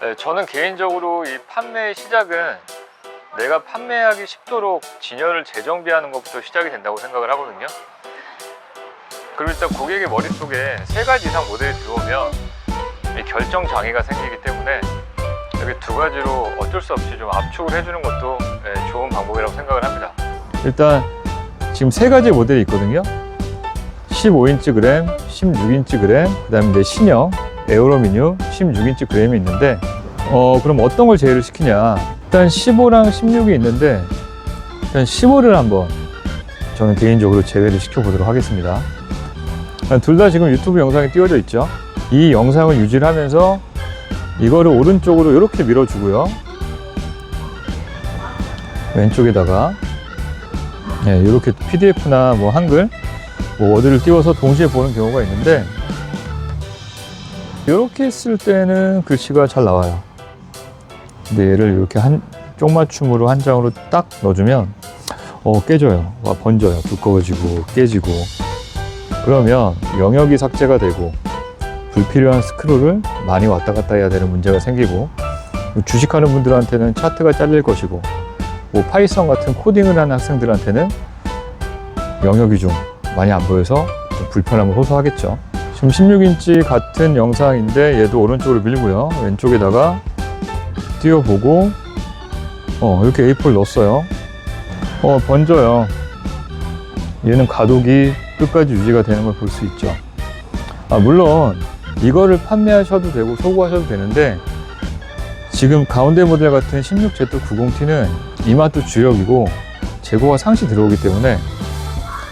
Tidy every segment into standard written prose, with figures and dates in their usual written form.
네, 저는 개인적으로 이 판매의 시작은 내가 판매하기 쉽도록 진열을 재정비하는 것부터 시작이 된다고 생각을 하거든요. 그리고 일단 고객의 머릿속에 3가지 이상 모델이 들어오면 이 결정 장애가 생기기 때문에 여기 2가지로 어쩔 수 없이 좀 압축을 해주는 것도 좋은 방법이라고 생각을 합니다. 일단 지금 3가지 모델이 있거든요. 15인치 그램, 16인치 그램, 그 다음에 이제 신형 에어로미늄 16인치 그램이 있는데 그럼 어떤 걸 제외를 시키냐. 일단 15랑 16이 있는데 일단 15를 한번 저는 개인적으로 제외를 시켜 보도록 하겠습니다. 둘 다 지금 유튜브 영상이 띄워져 있죠. 이 영상을 유지를 하면서 이거를 오른쪽으로 이렇게 밀어주고요. 왼쪽에다가 이렇게 PDF나 뭐 한글, 뭐 워드를 띄워서 동시에 보는 경우가 있는데 이렇게 했을 때는 글씨가 잘 나와요. 근데 얘를 이렇게 쪽맞춤으로 한 장으로 딱 넣어주면 깨져요. 번져요. 두꺼워지고 깨지고. 그러면 영역이 삭제가 되고 불필요한 스크롤을 많이 왔다 갔다 해야 되는 문제가 생기고, 주식하는 분들한테는 차트가 잘릴 것이고, 뭐 파이썬 같은 코딩을 하는 학생들한테는 영역이 좀 많이 안 보여서 좀 불편함을 호소하겠죠. 지금 16인치 같은 영상인데 얘도 오른쪽으로 밀고요. 왼쪽에다가 띄워보고 이렇게 A4를 넣었어요. 번져요. 얘는 가독이 끝까지 유지가 되는 걸 볼 수 있죠. 물론 이거를 판매하셔도 되고 소구하셔도 되는데, 지금 가운데 모델 같은 16Z90T는 이마트 주력이고 재고가 상시 들어오기 때문에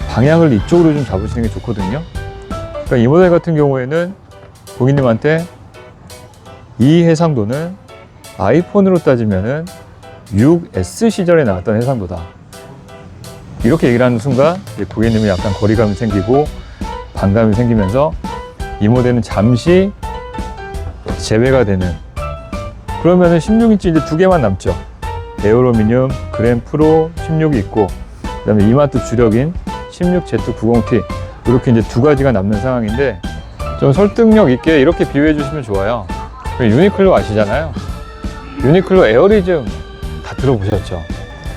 방향을 이쪽으로 좀 잡으시는 게 좋거든요. 그러니까 이 모델 같은 경우에는 고객님한테 이 해상도는 아이폰으로 따지면은 6S 시절에 나왔던 해상도다, 이렇게 얘기를 하는 순간 고객님이 약간 거리감이 생기고 반감이 생기면서 이 모델은 잠시 제외가 되는, 그러면은 16인치 이제 2개만 남죠. 에어로미늄 그램 프로 16이 있고, 그 다음에 이마트 주력인 16Z90T, 이렇게 이제 2가지가 남는 상황인데, 좀 설득력 있게 이렇게 비유해 주시면 좋아요. 유니클로 아시잖아요. 유니클로 에어리즘 다 들어보셨죠?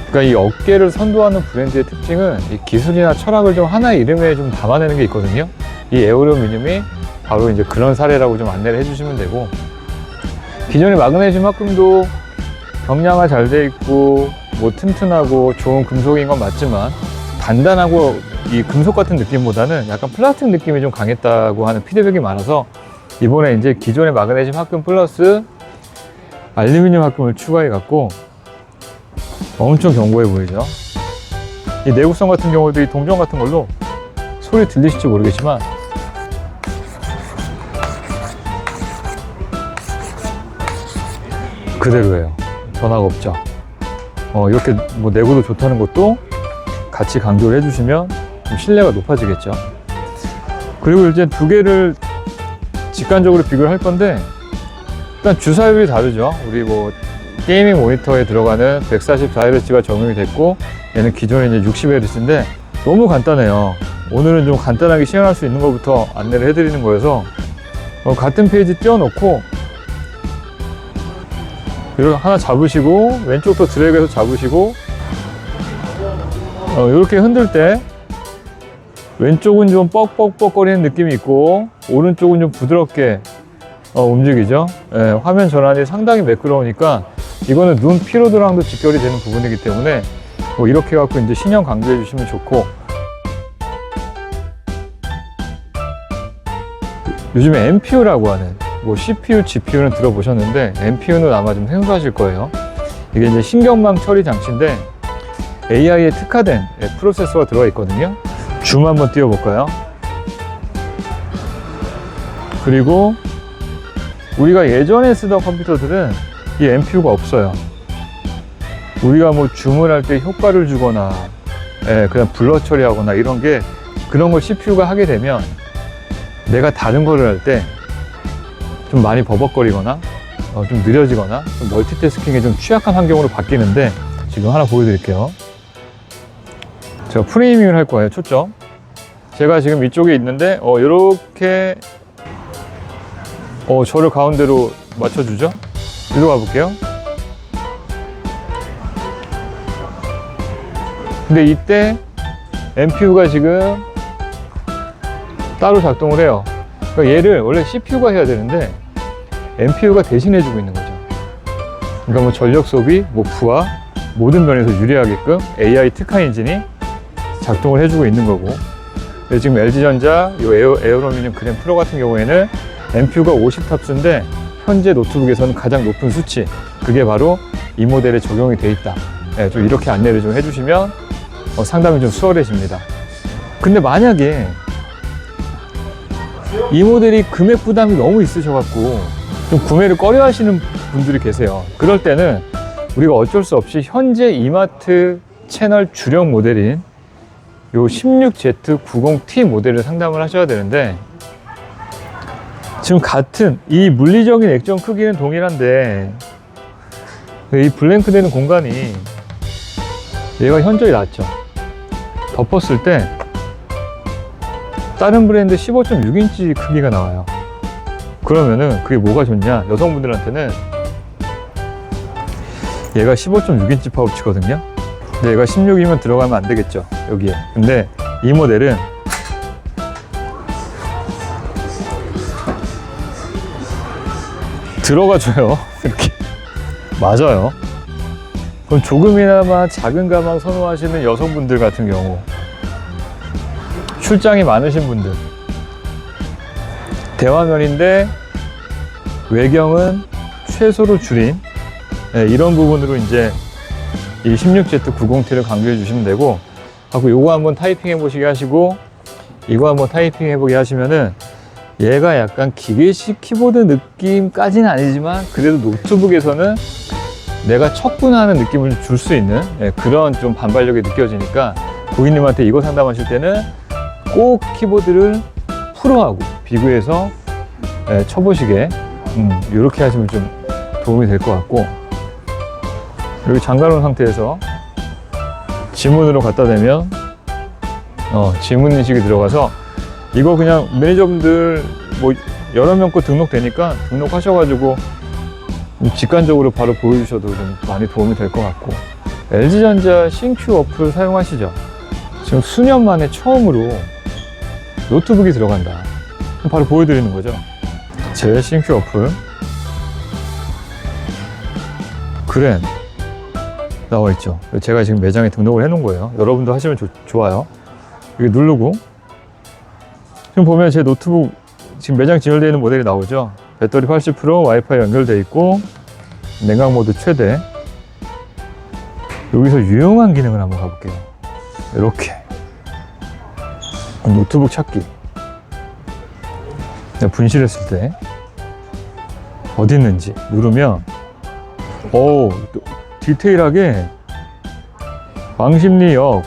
그러니까 이 업계를 선도하는 브랜드의 특징은 이 기술이나 철학을 좀 하나의 이름에 좀 담아내는 게 있거든요. 이 에어로미늄이 바로 이제 그런 사례라고 좀 안내를 해주시면 되고, 기존의 마그네슘 합금도 경량화 잘 돼 있고 뭐 튼튼하고 좋은 금속인 건 맞지만, 단단하고 이 금속 같은 느낌보다는 약간 플라스틱 느낌이 좀 강했다고 하는 피드백이 많아서, 이번에 이제 기존의 마그네슘 합금 플러스 알루미늄 합금을 추가해 갖고 엄청 견고해 보이죠. 이 내구성 같은 경우도 이 동전 같은 걸로 소리 들리실지 모르겠지만 그대로예요. 변화가 없죠. 이렇게 뭐 내구도 좋다는 것도 같이 강조를 해주시면 좀 신뢰가 높아지겠죠. 그리고 이제 2개를 직관적으로 비교를 할 건데, 일단 주사율이 다르죠. 우리 뭐 게이밍 모니터에 들어가는 144Hz가 적용이 됐고, 얘는 기존에 이제 60Hz인데 너무 간단해요. 오늘은 좀 간단하게 시연할 수 있는 것부터 안내를 해드리는 거여서 같은 페이지 띄워놓고 이렇게 하나 잡으시고 왼쪽도 드래그해서 잡으시고 이렇게 흔들 때 왼쪽은 좀 뻑뻑뻑거리는 느낌이 있고 오른쪽은 좀 부드럽게 움직이죠. 화면 전환이 상당히 매끄러우니까 이거는 눈 피로도랑도 직결이 되는 부분이기 때문에 이렇게 갖고 이제 신형 강조해 주시면 좋고, 요즘에 NPU라고 하는 뭐 CPU, GPU는 들어보셨는데 NPU는 아마 좀 생소하실 거예요. 이게 이제 신경망 처리 장치인데 AI에 특화된 프로세서가 들어가 있거든요. 줌 한번 띄워볼까요? 그리고 우리가 예전에 쓰던 컴퓨터들은 이 NPU가 없어요. 우리가 뭐 줌을 할 때 효과를 주거나 그냥 블러 처리하거나 이런 게, 그런 걸 CPU가 하게 되면 내가 다른 거를 할 때 좀 많이 버벅거리거나 좀 느려지거나 좀 멀티태스킹에 좀 취약한 환경으로 바뀌는데, 지금 하나 보여드릴게요. 제가 프레이밍을 할 거예요. 초점. 제가 지금 이쪽에 있는데 이렇게 저를 가운데로 맞춰주죠. 이리로 가볼게요. 근데 이때 MPU가 지금 따로 작동을 해요. 그러니까 얘를 원래 CPU가 해야 되는데 MPU가 대신해주고 있는 거죠. 그러니까 뭐 전력 소비, 뭐 부하 모든 면에서 유리하게끔 AI 특화 엔진이 작동을 해주고 있는 거고, 지금 LG전자 이 에어로미늄 그램 프로 같은 경우에는 MPU가 50탑수인데 현재 노트북에서는 가장 높은 수치, 그게 바로 이 모델에 적용이 돼 있다. 네, 좀 이렇게 안내를 좀 해주시면 상담이 좀 수월해집니다. 근데 만약에 이 모델이 금액 부담이 너무 있으셔갖고 좀 구매를 꺼려 하시는 분들이 계세요. 그럴 때는 우리가 어쩔 수 없이 현재 이마트 채널 주력 모델인 요 16Z90T 모델을 상담을 하셔야 되는데, 지금 같은 이 물리적인 액정 크기는 동일한데 이 블랭크 되는 공간이 얘가 현저히 낮죠. 덮었을 때 다른 브랜드 15.6인치 크기가 나와요. 그러면은 그게 뭐가 좋냐, 여성분들한테는 얘가 15.6인치 파우치거든요. 근데 얘가 16이면 들어가면 안 되겠죠, 여기에. 근데 이 모델은 들어가줘요. 이렇게. 맞아요. 그럼 조금이나마 작은 가방 선호하시는 여성분들 같은 경우, 출장이 많으신 분들, 대화면인데 외경은 최소로 줄인, 네, 이런 부분으로 이제 이 16Z90T를 강조해 주시면 되고, 하고 요거 한번 타이핑 해보시게 하시고 이거 한번 타이핑 해보게 하시면은 얘가 약간 기계식 키보드 느낌까지는 아니지만 그래도 노트북에서는 내가 척분하는 느낌을 줄 수 있는, 예, 그런 좀 반발력이 느껴지니까 고객님한테 이거 상담하실 때는 꼭 키보드를 프로하고 비교해서, 예, 쳐보시게, 이렇게 하시면 좀 도움이 될 것 같고, 여기 잠가놓은 상태에서 지문으로 갖다 대면 지문 인식이 들어가서, 이거 그냥 매니저분들 뭐 여러 명 거 등록되니까 등록하셔가지고 직관적으로 바로 보여주셔도 좀 많이 도움이 될 것 같고, LG전자 싱큐 어플 사용하시죠? 지금 수년 만에 처음으로 노트북이 들어간다. 바로 보여드리는 거죠. 제 싱큐 어플 그램 나와 있죠. 제가 지금 매장에 등록을 해 놓은 거예요. 여러분도 하시면 좋아요. 이게 누르고 지금 보면 제 노트북 지금 매장 진열되어 있는 모델이 나오죠. 배터리 80%, 와이파이 연결되어 있고, 냉각 모드 최대. 여기서 유용한 기능을 한번 가볼게요. 이렇게 노트북 찾기. 내가 분실했을 때 어디 있는지 누르면 디테일하게 왕십리역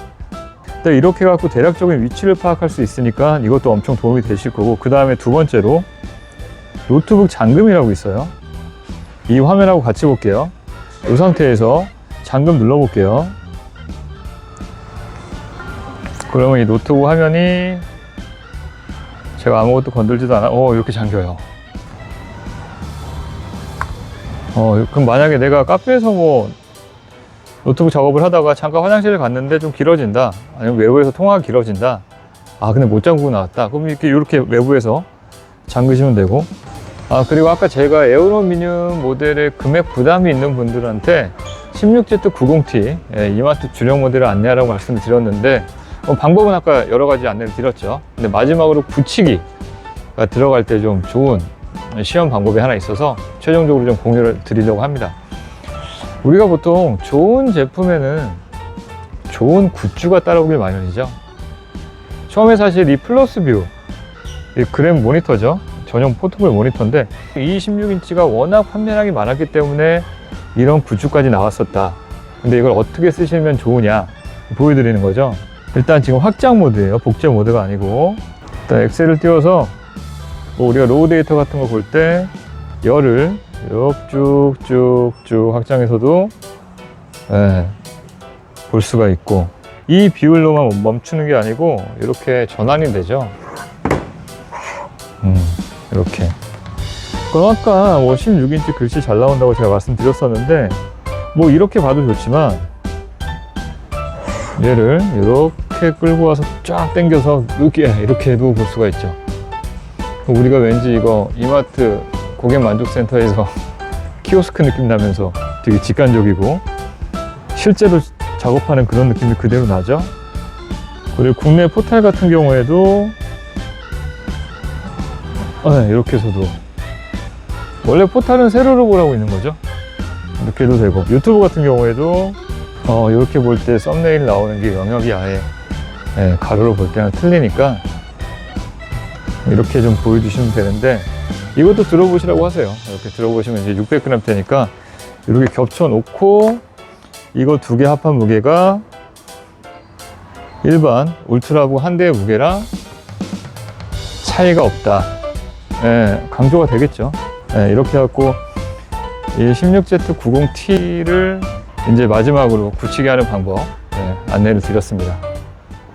이렇게 해갖고 대략적인 위치를 파악할 수 있으니까 이것도 엄청 도움이 되실 거고, 그 다음에 두 번째로 노트북 잠금이라고 있어요. 이 화면하고 같이 볼게요. 이 상태에서 잠금 눌러볼게요. 그러면 이 노트북 화면이 제가 아무것도 건들지도 않아 이렇게 잠겨요. 그럼 만약에 내가 카페에서 뭐 노트북 작업을 하다가 잠깐 화장실을 갔는데 좀 길어진다, 아니면 외부에서 통화가 길어진다, 근데 못 잠그고 나왔다, 그럼 이렇게 외부에서 잠그시면 되고, 그리고 아까 제가 에어로미늄 모델의 금액 부담이 있는 분들한테 16Z90T 이마트 주력 모델을 안내하라고 말씀을 드렸는데, 방법은 아까 여러 가지 안내를 드렸죠. 근데 마지막으로 붙이기가 들어갈 때 좀 좋은 시험 방법이 하나 있어서 최종적으로 좀 공유를 드리려고 합니다. 우리가 보통 좋은 제품에는 좋은 굿즈가 따라오길 마련이죠. 처음에 사실 이 플러스뷰, 이 그램 모니터죠. 전용 포트볼 모니터인데 이 16인치가 워낙 판매량이 많았기 때문에 이런 굿즈까지 나왔었다. 근데 이걸 어떻게 쓰시면 좋으냐 보여드리는 거죠. 일단 지금 확장 모드예요. 복제 모드가 아니고. 일단 엑셀을 띄워서 뭐 우리가 로우 데이터 같은 거 볼 때 열을 쭉쭉쭉 확장해서도 볼 수가 있고, 이 비율로만 멈추는 게 아니고 이렇게 전환이 되죠. 이렇게. 그럼 아까 뭐 16인치 글씨 잘 나온다고 제가 말씀드렸었는데, 뭐 이렇게 봐도 좋지만 얘를 이렇게 끌고 와서 쫙 당겨서 이렇게 해도 볼 수가 있죠. 우리가 왠지 이거 이마트 고객만족센터에서 키오스크 느낌 나면서 되게 직관적이고 실제로 작업하는 그런 느낌이 그대로 나죠. 그리고 국내 포탈 같은 경우에도 이렇게 해서도, 원래 포탈은 세로로 보라고 있는 거죠. 이렇게 해도 되고, 유튜브 같은 경우에도 이렇게 볼 때 썸네일 나오는 게 영역이 아예 가로로 볼 때랑 틀리니까 이렇게 좀 보여주시면 되는데, 이것도 들어보시라고 하세요. 이렇게 들어보시면 이제 600g 되니까 이렇게 겹쳐 놓고, 이거 두 개 합한 무게가 일반 울트라북 한 대의 무게랑 차이가 없다. 강조가 되겠죠. 이렇게 해갖고 이 16Z90T를 이제 마지막으로 굳히게 하는 방법 안내를 드렸습니다.